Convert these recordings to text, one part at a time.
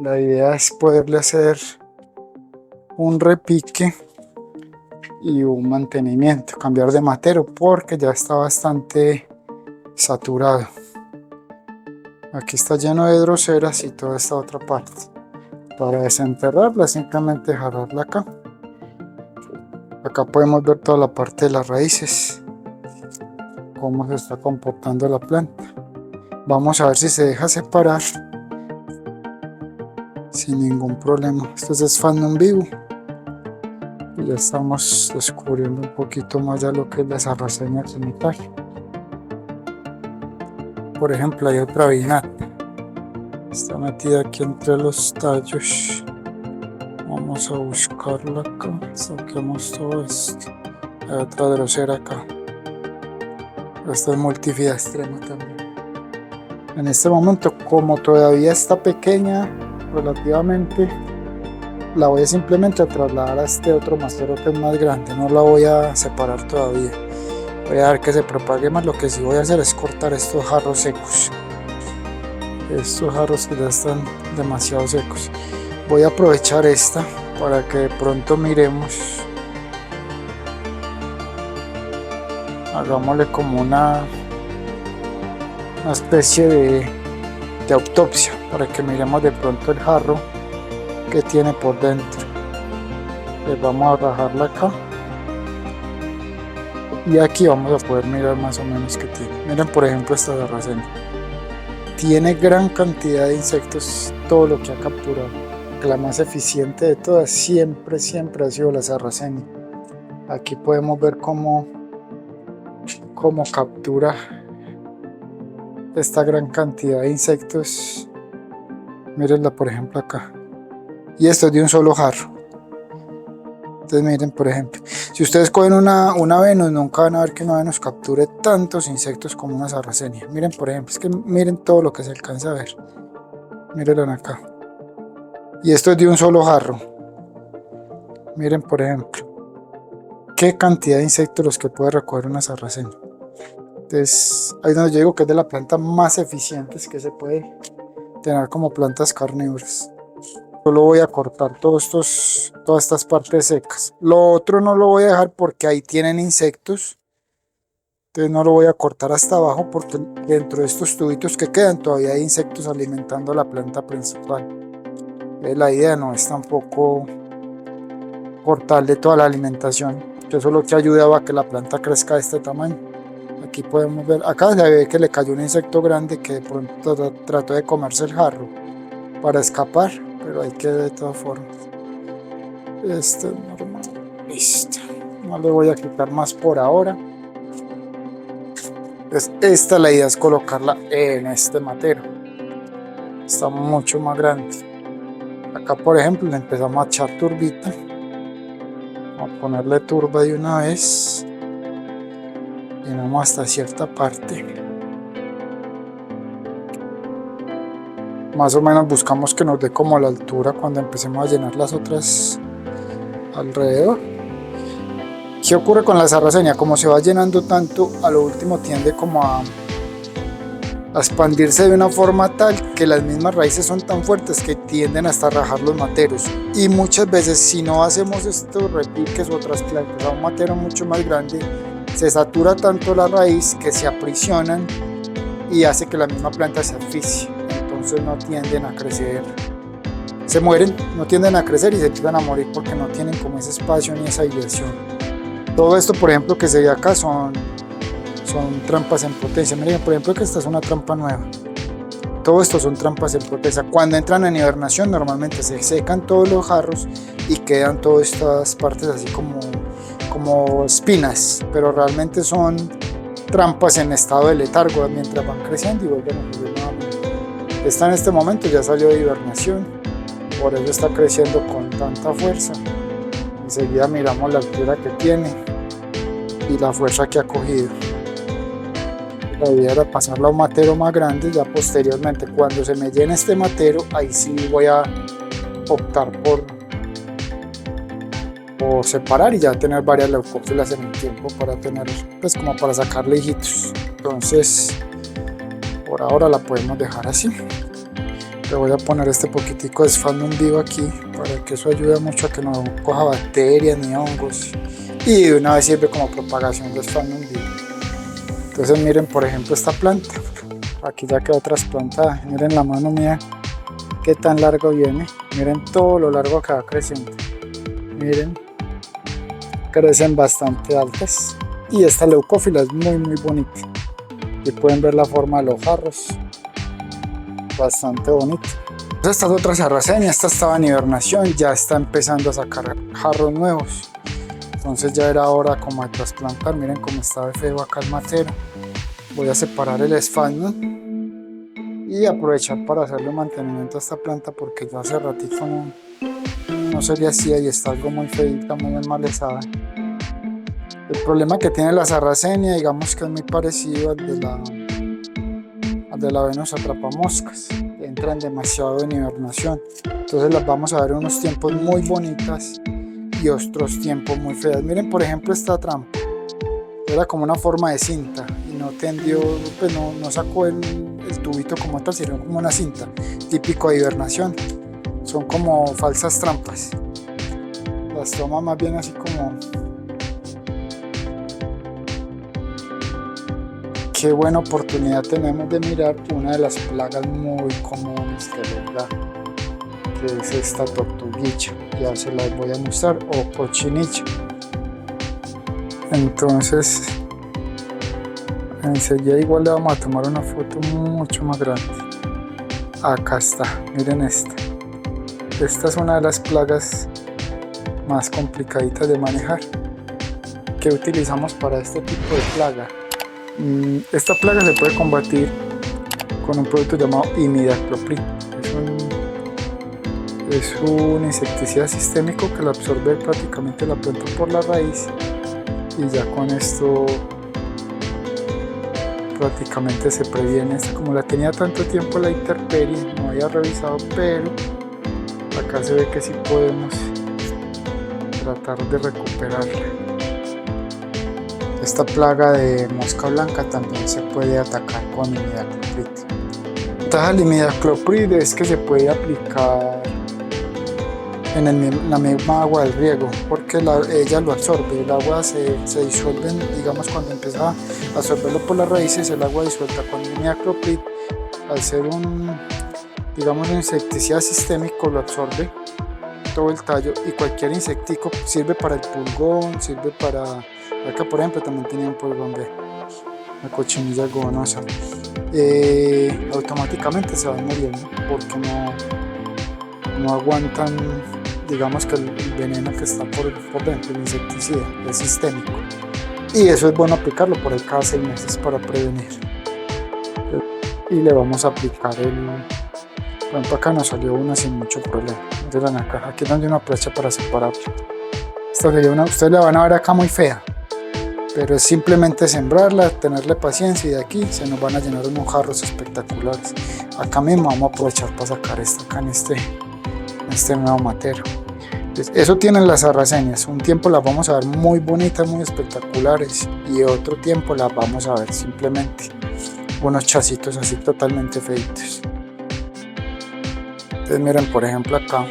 La idea es poderle hacer un repique y un mantenimiento, cambiar de matero porque ya está bastante saturado. Aquí está lleno de droseras y toda esta otra parte. Para desenterrarla, simplemente jalarla acá. Acá podemos ver toda la parte de las raíces, cómo se está comportando la planta. Vamos a ver si se deja separar sin ningún problema. Esto es Sphagnum vivo. Y ya estamos descubriendo un poquito más ya lo que es la Sarracenia trinitaria. Por ejemplo, hay otra vinata. Está metida aquí entre los tallos. Vamos a buscarla acá. Saquemos todo esto. Hay otra drosera acá. Esta es multifida extrema también. En este momento, como todavía está pequeña relativamente, la voy simplemente a trasladar a este otro macero que es más grande. No la voy a separar todavía. Voy a dejar que se propague más. Lo que sí voy a hacer es cortar estos jarros secos. Estos jarros que ya están demasiado secos. Voy a aprovechar esta para que de pronto miremos. Hagámosle como una especie de autopsia para que miremos de pronto el jarro que tiene por dentro. Les vamos a rajarla acá y aquí vamos a poder mirar más o menos qué tiene. Miren, por ejemplo, esta Sarracenia tiene gran cantidad de insectos, todo lo que ha capturado. La más eficiente de todas siempre ha sido la Sarracenia. Aquí podemos ver cómo captura esta gran cantidad de insectos. Mírenla, por ejemplo, acá. Y esto es de un solo jarro. Entonces miren, por ejemplo, si ustedes cogen una Venus, nunca van a ver que una Venus capture tantos insectos como una Sarracenia. Miren, por ejemplo, es que miren todo lo que se alcanza a ver. Mírenla acá. Y esto es de un solo jarro. Miren, por ejemplo, qué cantidad de insectos los que puede recoger una Sarracenia. Entonces, ahí es donde yo digo que es de las plantas más eficientes que se puede tener como plantas carnívoras. Solo voy a cortar todas estas partes secas. Lo otro no lo voy a dejar porque ahí tienen insectos. Entonces no lo voy a cortar hasta abajo porque dentro de estos tubitos que quedan todavía hay insectos alimentando la planta principal. La idea no es tampoco cortarle toda la alimentación, que eso es lo que ayudaba a que la planta crezca de este tamaño. Aquí podemos ver, acá se ve que le cayó un insecto grande que de pronto trató de comerse el jarro para escapar, pero ahí queda de todas formas. Este es normal. Listo. No le voy a quitar más por ahora. Entonces, esta la idea es colocarla en este matero. Está mucho más grande. Acá, por ejemplo, le empezamos a echar turbita. Vamos a ponerle turba de una vez. Llenamos hasta cierta parte. Más o menos buscamos que nos dé como la altura cuando empecemos a llenar las otras alrededor. ¿Qué ocurre con la Sarracenia? Como se va llenando tanto, a lo último tiende como a expandirse de una forma tal que las mismas raíces son tan fuertes que tienden hasta rajar los materos. Y muchas veces, si no hacemos estos repiques o trasplantes a un matero mucho más grande, se satura tanto la raíz que se aprisionan y hace que la misma planta se asfixie. Entonces no tienden a crecer, se mueren, no tienden a crecer y se empiezan a morir porque no tienen como ese espacio ni esa aireación. Todo esto, por ejemplo, que se ve acá son trampas en potencia. Miren, por ejemplo, que esta es una trampa nueva. Todo esto son trampas en potencia. Cuando entran en hibernación normalmente se secan todos los jarros y quedan todas estas partes así como espinas, pero realmente son trampas en estado de letargo mientras van creciendo y vuelven a subir nuevamente. Esta en este momento ya salió de hibernación, por eso está creciendo con tanta fuerza. Enseguida miramos la altura que tiene y la fuerza que ha cogido. La idea era pasarla a un matero más grande. Ya posteriormente, cuando se me llene este matero, ahí sí voy a optar por separar y ya tener varias leucófilas en el tiempo para tener, pues como para sacarle hijitos. Entonces por ahora la podemos dejar así. Le voy a poner este poquitico de Sphagnum vivo aquí para que eso ayude mucho a que no coja bacterias ni hongos, y de una vez sirve como propagación de Sphagnum vivo. Entonces miren por ejemplo esta planta, aquí ya quedó trasplantada. Miren la mano mía qué tan largo viene, miren todo lo largo que va creciendo, miren, crecen bastante altas, y esta leucófila es muy bonita, y pueden ver la forma de los jarros, bastante bonito. Esta es otra sarracenia, esta estaba en hibernación, ya está empezando a sacar jarros nuevos, entonces ya era hora como de trasplantar. Miren cómo está de feo acá el matero. Voy a separar el Sphagnum y aprovechar para hacerle mantenimiento a esta planta, porque ya hace ratito no se le hacía y está algo muy feita, muy enmalezada. El problema que tiene la sarracenia, digamos que es muy parecido al de la Venus atrapamoscas, entran demasiado en hibernación, entonces las vamos a ver en unos tiempos muy bonitas y otros tiempos muy feas. Miren por ejemplo esta trampa, era como una forma de cinta y no tendió, pues no sacó el tubito como tal, sino como una cinta, típico de hibernación. Son como falsas trampas, las toma más bien así como. Qué buena oportunidad tenemos de mirar una de las plagas muy comunes de verdad, que es esta tortuguilla. Ya se las voy a mostrar, o cochinilla. Entonces enseguida igual le vamos a tomar una foto mucho más grande. Acá está, miren esta es una de las plagas más complicaditas de manejar. ¿Qué utilizamos para este tipo de plaga? Esta plaga se puede combatir con un producto llamado imidacloprid. Es un insecticida sistémico que lo absorbe prácticamente la planta por la raíz, y ya con esto prácticamente se previene. Como la tenía tanto tiempo la intemperie, no había revisado, pero acá se ve que sí podemos tratar de recuperarla. Esta plaga de mosca blanca también se puede atacar con imidacloprid. La ventaja del imidacloprid es que se puede aplicar en la misma agua del riego, porque ella lo absorbe. El agua se disuelve, digamos, cuando empieza a absorberlo por las raíces, el agua disuelta con imidacloprid, al ser un insecticida sistémico, lo absorbe todo el tallo, y cualquier insectico, sirve para el pulgón, sirve para, acá por ejemplo también tenía un pulgón de la cochinilla gonosa, automáticamente se van muriendo porque no aguantan, digamos, que el veneno que está por dentro, el insecticida es sistémico, y eso es bueno aplicarlo por ahí cada 6 meses para prevenir. Y le vamos a aplicar por ejemplo acá nos salió una sin mucho problema. Miren acá, aquí es donde uno aprovecha para separarlo. Esta sería ustedes la van a ver acá muy fea, pero es simplemente sembrarla, tenerle paciencia, y de aquí se nos van a llenar unos jarros espectaculares. Acá mismo vamos a aprovechar para sacar esta acá en este nuevo matero. Entonces, eso tienen las sarracenias. Un tiempo las vamos a ver muy bonitas, muy espectaculares, y otro tiempo las vamos a ver simplemente unos chacitos así totalmente feitos. Entonces miren por ejemplo acá,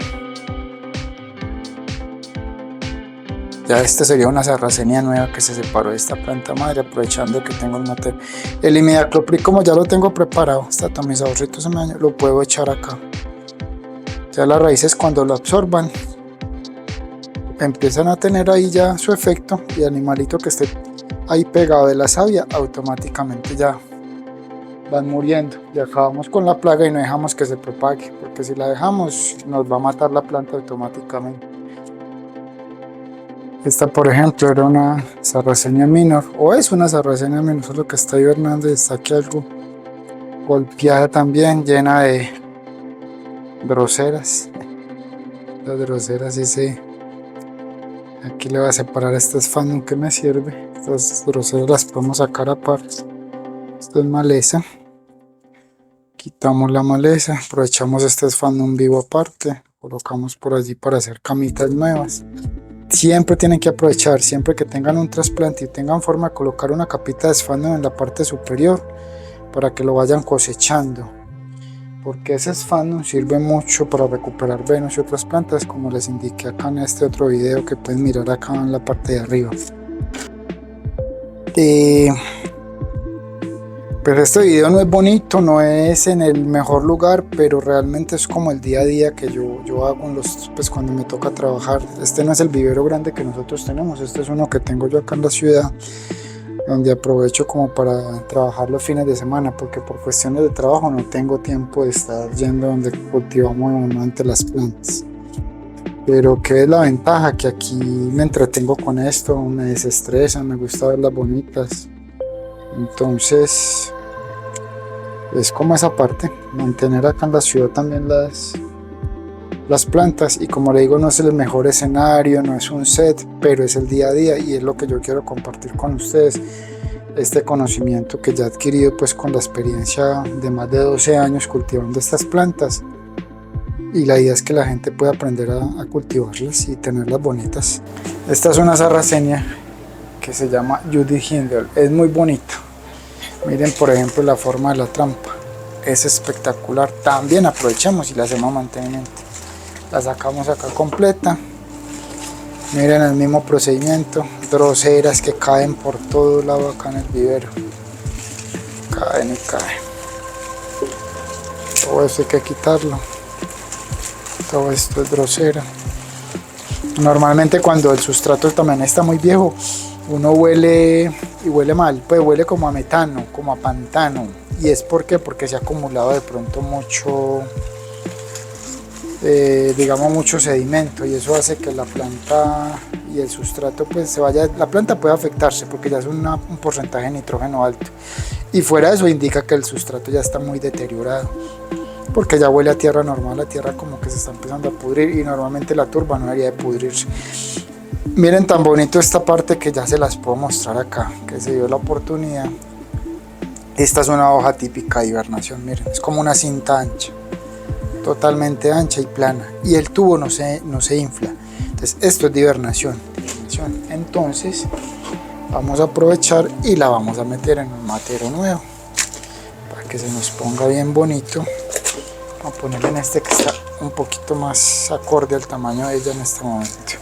ya este sería una sarracenia nueva que se separó de esta planta madre, aprovechando que tengo el matero. El imidacloprid, como ya lo tengo preparado, este atomizadorcito se me dañó, lo puedo echar acá. Ya las raíces cuando lo absorban empiezan a tener ahí ya su efecto, y el animalito que esté ahí pegado de la savia automáticamente ya van muriendo. Y acabamos con la plaga y no dejamos que se propague, porque si la dejamos nos va a matar la planta automáticamente. Esta por ejemplo era una sarracenia minor, o es una sarracenia minor, solo que está hibernando y está aquí algo golpeada también, llena de groseras. Las groseras, aquí le voy a separar este Sphagnum que me sirve. Estas groseras las podemos sacar aparte. Esto es maleza, quitamos la maleza, aprovechamos este Sphagnum vivo aparte, colocamos por allí para hacer camitas nuevas. Siempre tienen que aprovechar, siempre que tengan un trasplante y tengan forma de colocar una capita de Sphagnum en la parte superior para que lo vayan cosechando, porque ese sphagnum sirve mucho para recuperar Venus y otras plantas, como les indiqué acá en este otro video que pueden mirar acá en la parte de arriba. Pero este video no es bonito, no es en el mejor lugar, pero realmente es como el día a día que yo hago en pues cuando me toca trabajar. Este no es el vivero grande que nosotros tenemos, este es uno que tengo yo acá en la ciudad, donde aprovecho como para trabajar los fines de semana, porque por cuestiones de trabajo no tengo tiempo de estar yendo donde cultivamos normalmente las plantas. Pero ¿qué es la ventaja? Que aquí me entretengo con esto, me desestresa, me gusta verlas bonitas. Entonces es como esa parte, mantener acá en la ciudad también las plantas, y como le digo, no es el mejor escenario, no es un set, pero es el día a día y es lo que yo quiero compartir con ustedes, este conocimiento que ya he adquirido pues con la experiencia de más de 12 años cultivando estas plantas, y la idea es que la gente pueda aprender a cultivarlas y tenerlas bonitas. Esta es una sarracenia que se llama Judith Hindle, es muy bonita. Miren por ejemplo la forma de la trampa, es espectacular. También aprovechamos y le hacemos mantenimiento, la sacamos acá completa. Miren el mismo procedimiento, droseras que caen por todo lado acá en el vivero, caen y caen. Todo esto hay que quitarlo, todo esto es drosera. Normalmente cuando el sustrato también está muy viejo, uno huele y huele mal, pues huele como a metano, como a pantano. ¿Y es porque se ha acumulado de pronto mucho, digamos mucho sedimento, y eso hace que la planta y el sustrato pues se vaya, la planta puede afectarse porque ya es un porcentaje de nitrógeno alto, y fuera de eso indica que el sustrato ya está muy deteriorado, porque ya huele a tierra normal, la tierra como que se está empezando a pudrir, y normalmente la turba no debería de pudrirse. Miren tan bonito esta parte que ya se las puedo mostrar acá, que se dio la oportunidad. Esta es una hoja típica de hibernación, miren, es como una cinta ancha, totalmente ancha y plana, y el tubo no se infla. Entonces esto es de hibernación. Entonces vamos a aprovechar y la vamos a meter en un matero nuevo para que se nos ponga bien bonito. Vamos a ponerle en este que está un poquito más acorde al tamaño de ella en este momento.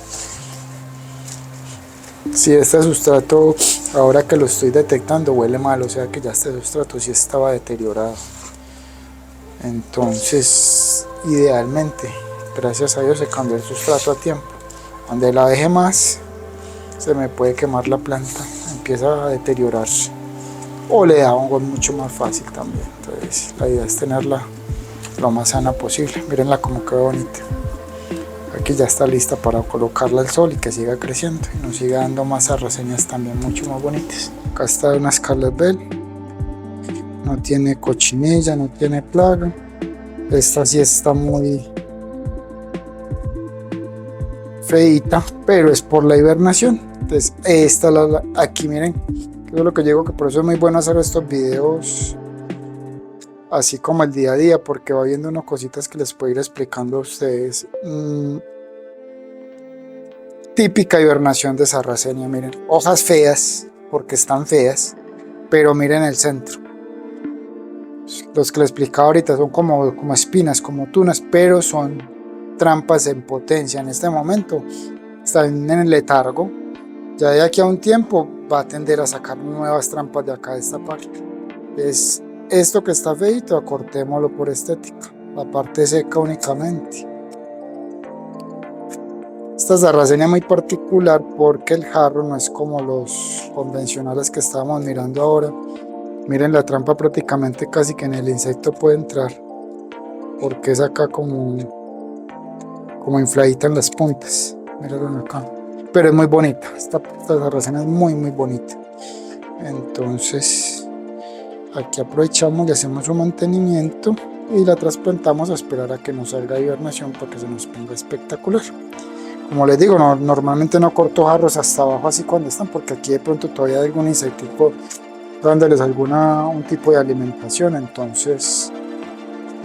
Si este sustrato, ahora que lo estoy detectando, huele mal, o sea que ya este sustrato sí estaba deteriorado. Entonces, idealmente, gracias a Dios se cambió el sustrato a tiempo. Donde la deje más, se me puede quemar la planta, empieza a deteriorarse, o le da hongo mucho más fácil también. Entonces, la idea es tenerla lo más sana posible. Mírenla como quedó bonita. Aquí ya está lista para colocarla al sol y que siga creciendo y nos siga dando más sarraceñas también mucho más bonitas. Acá está una Scarlet Bell, no tiene cochinilla, no tiene plaga. Esta sí está muy feita, pero es por la hibernación. Entonces esta aquí miren, que es lo que digo, que por eso es muy bueno hacer estos videos así como el día a día, porque va viendo unas cositas que les puedo ir explicando a ustedes. Típica hibernación de sarracenia, miren, hojas feas, porque están feas, pero miren el centro. Los que les explicaba ahorita son como espinas, como tunas, pero son trampas en potencia. En este momento están en el letargo, ya de aquí a un tiempo va a tender a sacar nuevas trampas de acá de esta parte. Es esto que está feito, acortémoslo por estética, la parte seca únicamente. Esta sarracenia es muy particular porque el jarro no es como los convencionales que estábamos mirando ahora. Miren la trampa, prácticamente casi que en el insecto puede entrar, porque es acá como infladita en las puntas. Miren acá, pero es muy bonita, esta sarracenia es muy bonita. Entonces aquí aprovechamos y hacemos un mantenimiento y la trasplantamos a esperar a que nos salga hibernación para que se nos ponga espectacular. Como les digo, normalmente no corto jarros hasta abajo así cuando están, porque aquí de pronto todavía hay algún insectico dándoles un tipo de alimentación, entonces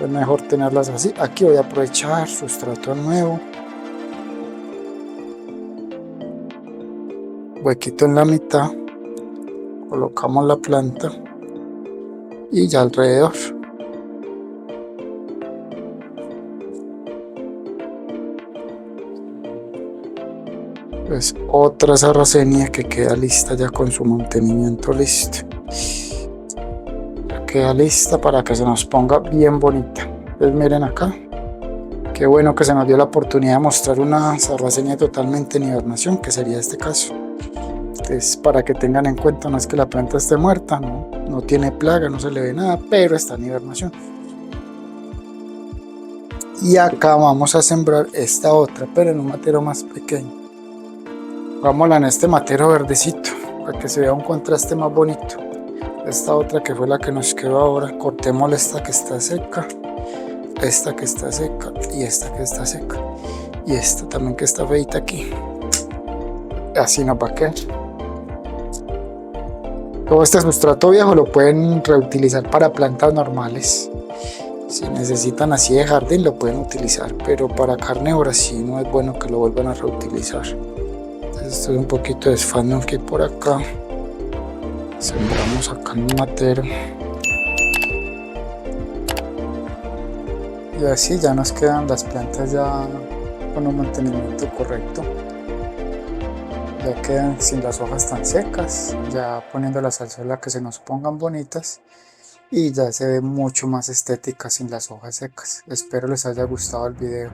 es mejor tenerlas así. Aquí voy a aprovechar sustrato nuevo, huequito en la mitad, colocamos la planta y ya alrededor. Entonces otra sarracenia que queda lista ya con su mantenimiento listo. Ya queda lista para que se nos ponga bien bonita. Entonces miren acá. Qué bueno que se nos dio la oportunidad de mostrar una sarracenia totalmente en hibernación, que sería este caso. Entonces, para que tengan en cuenta, no es que la planta esté muerta, no tiene plaga, no se le ve nada, pero está en hibernación. Y acá vamos a sembrar esta otra, pero en un matero más pequeño. Vámonos en este matero verdecito, para que se vea un contraste más bonito. Esta otra que fue la que nos quedó ahora, cortémosle esta que está seca, esta que está seca y esta que está seca. Y esta también que está feita aquí. Así nos va a quedar. Todo este sustrato viejo lo pueden reutilizar para plantas normales. Si necesitan así de jardín lo pueden utilizar, pero para carnívoras sí no es bueno que lo vuelvan a reutilizar. Entonces esto es un poquito de sphagnum que hay por acá. Sembramos acá en un matero. Y así ya nos quedan las plantas ya con un mantenimiento correcto. Ya quedan sin las hojas tan secas, ya poniéndolas al sol a que se nos pongan bonitas y ya se ve mucho más estética sin las hojas secas. Espero les haya gustado el video.